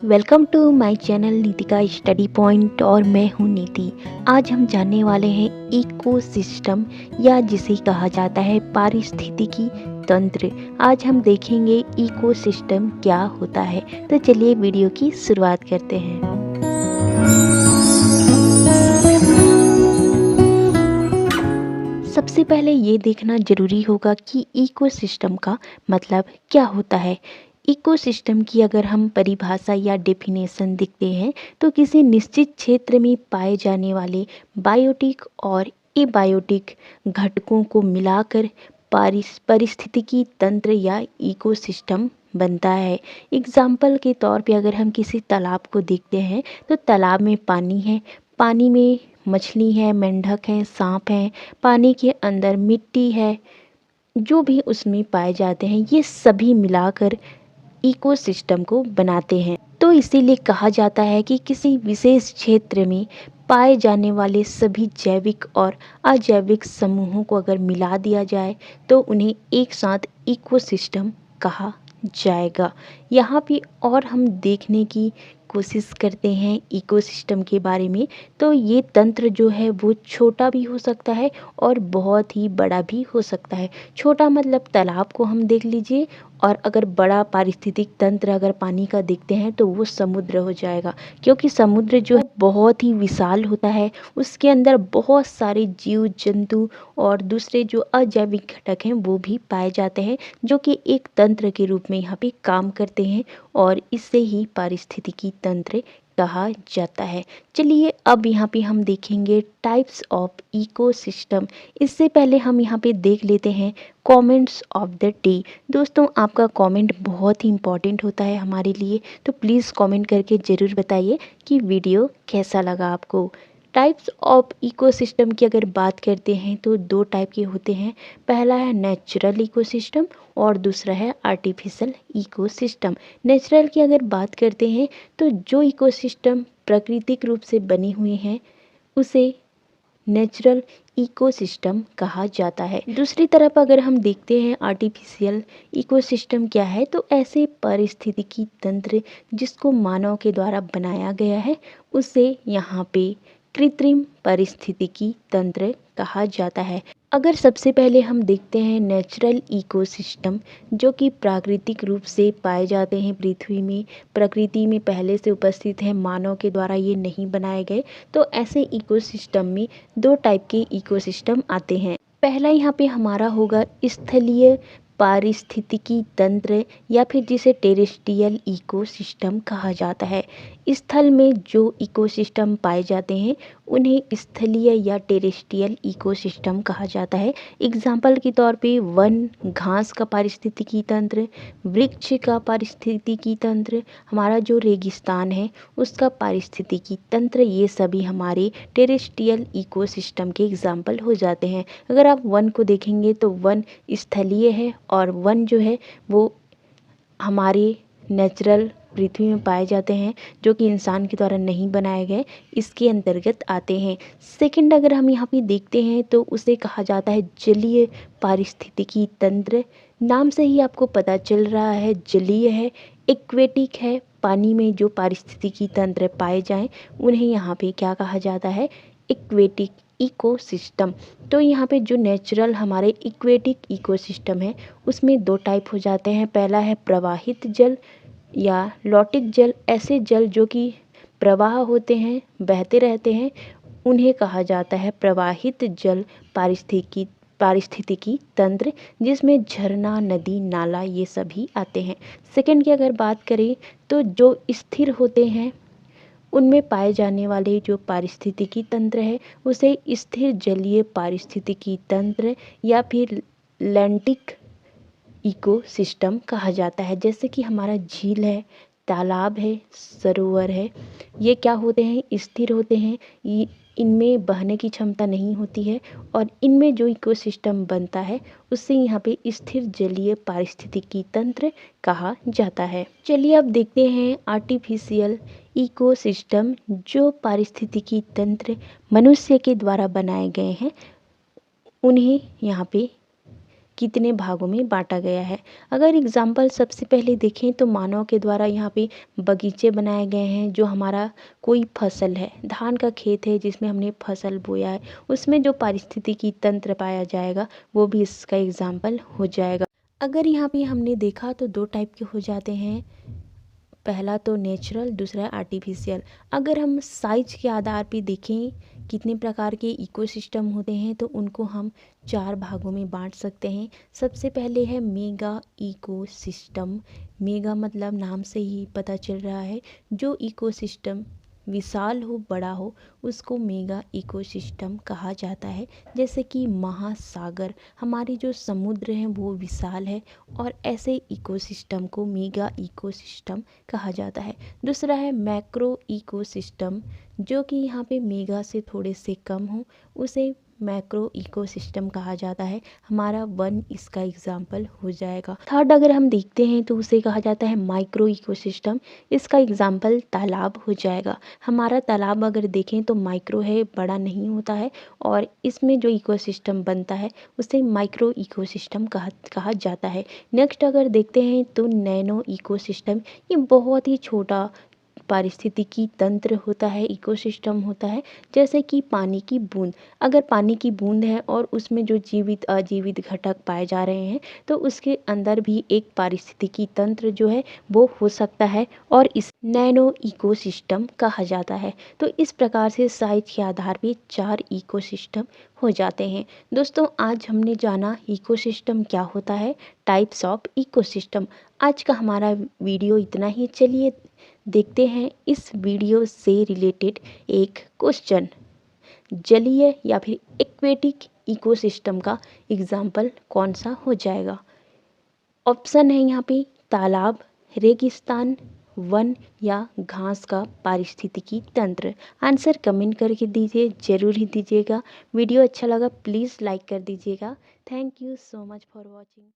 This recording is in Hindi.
Welcome to my channel Nitika study point और मैं हूं नीति। आज हम जानने वाले हैं इकोसिस्टम या जिसे कहा जाता है पारिस्थितिकी तंत्र। आज हम देखेंगे इकोसिस्टम क्या होता है। तो चलिए वीडियो की शुरुआत करते हैं। सबसे पहले ये देखना जरूरी होगा कि इकोसिस्टम का मतलब क्या होता है। इकोसिस्टम की अगर हम परिभाषा या डेफिनेशन देखते हैं तो किसी निश्चित क्षेत्र में पाए जाने वाले बायोटिक और एबायोटिक घटकों को मिलाकर पारिस्थितिकी तंत्र या इकोसिस्टम बनता है। एग्जाम्पल के तौर पे अगर हम किसी तालाब को देखते हैं तो तालाब में पानी है, पानी में मछली है, मेंढक है, सांप है, पानी के अंदर मिट्टी है, जो भी उसमें पाए जाते हैं ये सभी मिलाकर इकोसिस्टम को बनाते हैं। तो इसीलिए कहा जाता है कि किसी विशेष क्षेत्र में पाए जाने वाले सभी जैविक और अजैविक समूहों को अगर मिला दिया जाए तो उन्हें एक साथ इकोसिस्टम कहा जाएगा। यहाँ पे और हम देखने की कोशिश करते हैं इकोसिस्टम के बारे में। तो ये तंत्र जो है वो छोटा भी हो सकता है और बहुत ही बड़ा भी हो सकता है। छोटा मतलब तालाब को हम देख लीजिए, और अगर बड़ा पारिस्थितिक तंत्र अगर पानी का देखते हैं तो वो समुद्र हो जाएगा, क्योंकि समुद्र जो है बहुत ही विशाल होता है। उसके अंदर बहुत सारे जीव जंतु और दूसरे जो अजैविक घटक हैं वो भी पाए जाते हैं, जो कि एक तंत्र के रूप में यहाँ पे काम करते हैं, और इससे ही पारिस्थितिकी तंत्र कहा जाता है। चलिए अब यहाँ पे हम देखेंगे टाइप्स ऑफ इकोसिस्टम। इससे पहले हम यहाँ पे देख लेते हैं कमेंट्स ऑफ द डे। दोस्तों, आपका कमेंट बहुत ही इम्पोर्टेंट होता है हमारे लिए, तो प्लीज़ कमेंट करके ज़रूर बताइए कि वीडियो कैसा लगा आपको। टाइप्स ऑफ इकोसिस्टम की अगर बात करते हैं तो दो टाइप के होते हैं। पहला है नेचुरल इकोसिस्टम और दूसरा है आर्टिफिशियल इकोसिस्टम। नेचुरल की अगर बात करते हैं तो जो इकोसिस्टम प्राकृतिक रूप से बने हुए हैं उसे नेचुरल इकोसिस्टम कहा जाता है। दूसरी तरफ अगर हम देखते हैं आर्टिफिशियल इकोसिस्टम क्या है, तो ऐसे पारिस्थितिकी तंत्र जिसको मानव के द्वारा बनाया गया है उसे यहाँ पे कृत्रिम पारिस्थितिकी तंत्र कहा जाता है। अगर सबसे पहले हम देखते हैं नेचुरल इकोसिस्टम, जो कि प्राकृतिक रूप से पाए जाते हैं पृथ्वी में, प्रकृति में पहले से उपस्थित है, मानव के द्वारा ये नहीं बनाए गए। तो ऐसे इकोसिस्टम में दो टाइप के इकोसिस्टम आते हैं। पहला यहाँ पे हमारा होगा स्थलीय पारिस्थितिकी तंत्र, या फिर जिसे टेरेस्ट्रियल इकोसिस्टम कहा जाता है। स्थल में जो इकोसिस्टम पाए जाते हैं उन्हें स्थलीय या टेरेस्ट्रियल इकोसिस्टम कहा जाता है। एग्जाम्पल के तौर पे वन, घास का पारिस्थितिकी तंत्र, वृक्ष का पारिस्थितिकी तंत्र, हमारा जो रेगिस्तान है उसका पारिस्थितिकी तंत्र, ये सभी हमारे टेरेस्ट्रियल इकोसिस्टम के एग्जाम्पल हो जाते हैं। अगर आप वन को देखेंगे तो वन स्थलीय है, और वन जो है वो हमारे नेचुरल पृथ्वी में पाए जाते हैं, जो कि इंसान के द्वारा नहीं बनाए गए, इसके अंतर्गत आते हैं। सेकंड अगर हम यहाँ पे देखते हैं तो उसे कहा जाता है जलीय पारिस्थितिकी तंत्र। नाम से ही आपको पता चल रहा है जलीय है, एक्वेटिक है, पानी में जो पारिस्थितिकी तंत्र पाए जाएं उन्हें यहाँ पे क्या कहा जाता है, एक्वेटिक इकोसिस्टम। तो यहाँ पे जो नेचुरल हमारे इक्वेटिक इकोसिस्टम है उसमें दो टाइप हो जाते हैं। पहला है प्रवाहित जल या लौटिक जल। ऐसे जल जो कि प्रवाह होते हैं, बहते रहते हैं, उन्हें कहा जाता है प्रवाहित जल पारिस्थितिकी तंत्र, जिसमें झरना, नदी, नाला ये सभी आते हैं। सेकंड की अगर बात करें तो जो स्थिर होते हैं उनमें पाए जाने वाले जो पारिस्थितिकी तंत्र है उसे स्थिर जलीय पारिस्थितिकी तंत्र या फिर लैंटिक इकोसिस्टम कहा जाता है। जैसे कि हमारा झील है, तालाब है, सरोवर है, ये क्या होते हैं, स्थिर होते हैं। इनमें बहने की क्षमता नहीं होती है, और इनमें जो इकोसिस्टम बनता है उससे यहाँ पे स्थिर जलीय पारिस्थितिकी तंत्र कहा जाता है। चलिए अब देखते हैं आर्टिफिशियल इकोसिस्टम, जो पारिस्थितिकी तंत्र मनुष्य के द्वारा बनाए गए हैं उन्हें यहाँ पे कितने भागों में बांटा गया है। अगर एग्जाम्पल सबसे पहले देखें तो मानव के द्वारा यहाँ पे बगीचे बनाए गए हैं। जो हमारा कोई फसल है, धान का खेत है जिसमें हमने फसल बोया है, उसमें जो पारिस्थितिकी तंत्र पाया जाएगा वो भी इसका एग्जाम्पल हो जाएगा। अगर यहाँ पे हमने देखा तो दो टाइप के हो जाते हैं, पहला तो नेचुरल, दूसरा आर्टिफिशियल। अगर हम साइज के आधार पे देखें कितने प्रकार के इकोसिस्टम होते हैं तो उनको हम 4 भागों में बांट सकते हैं। सबसे पहले है मेगा इकोसिस्टम। मेगा मतलब नाम से ही पता चल रहा है, जो इकोसिस्टम विशाल हो, बड़ा हो, उसको मेगा इकोसिस्टम कहा जाता है। जैसे कि महासागर, हमारे जो समुद्र हैं वो विशाल है और ऐसे इकोसिस्टम को मेगा इकोसिस्टम कहा जाता है। दूसरा है मैक्रो इकोसिस्टम, जो कि यहाँ पे मेगा से थोड़े से कम हो, उसे मैक्रो इकोसिस्टम कहा जाता है। हमारा वन इसका एग्जाम्पल हो जाएगा। थर्ड अगर हम देखते हैं तो उसे कहा जाता है माइक्रो इकोसिस्टम। इसका एग्जाम्पल तालाब हो जाएगा। हमारा तालाब अगर देखें तो माइक्रो है, बड़ा नहीं होता है, और इसमें जो इकोसिस्टम बनता है उसे माइक्रो इकोसिस्टम कहा जाता है। नेक्स्ट अगर देखते हैं तो नैनो इकोसिस्टम। ये बहुत ही छोटा पारिस्थितिकी तंत्र होता है, इकोसिस्टम होता है। जैसे कि पानी की बूंद, अगर पानी की बूंद है और उसमें जो जीवित अजीवित घटक पाए जा रहे हैं तो उसके अंदर भी एक पारिस्थितिकी तंत्र जो है वो हो सकता है और इस नैनो इकोसिस्टम कहा जाता है। तो इस प्रकार से साइज के आधार पे 4 इकोसिस्टम हो जाते हैं। दोस्तों, आज हमने जाना इकोसिस्टम क्या होता है, टाइप्स ऑफ इकोसिस्टम। आज का हमारा वीडियो इतना ही। चलिए देखते हैं इस वीडियो से रिलेटेड एक क्वेश्चन। जलीय या फिर एक्वेटिक इकोसिस्टम का एग्जाम्पल कौन सा हो जाएगा? ऑप्शन है यहाँ पे तालाब, रेगिस्तान, वन या घास का पारिस्थितिकी तंत्र। आंसर कमेंट करके दीजिए, जरूर ही दीजिएगा। वीडियो अच्छा लगा प्लीज़ लाइक कर दीजिएगा। Thank you so much for watching.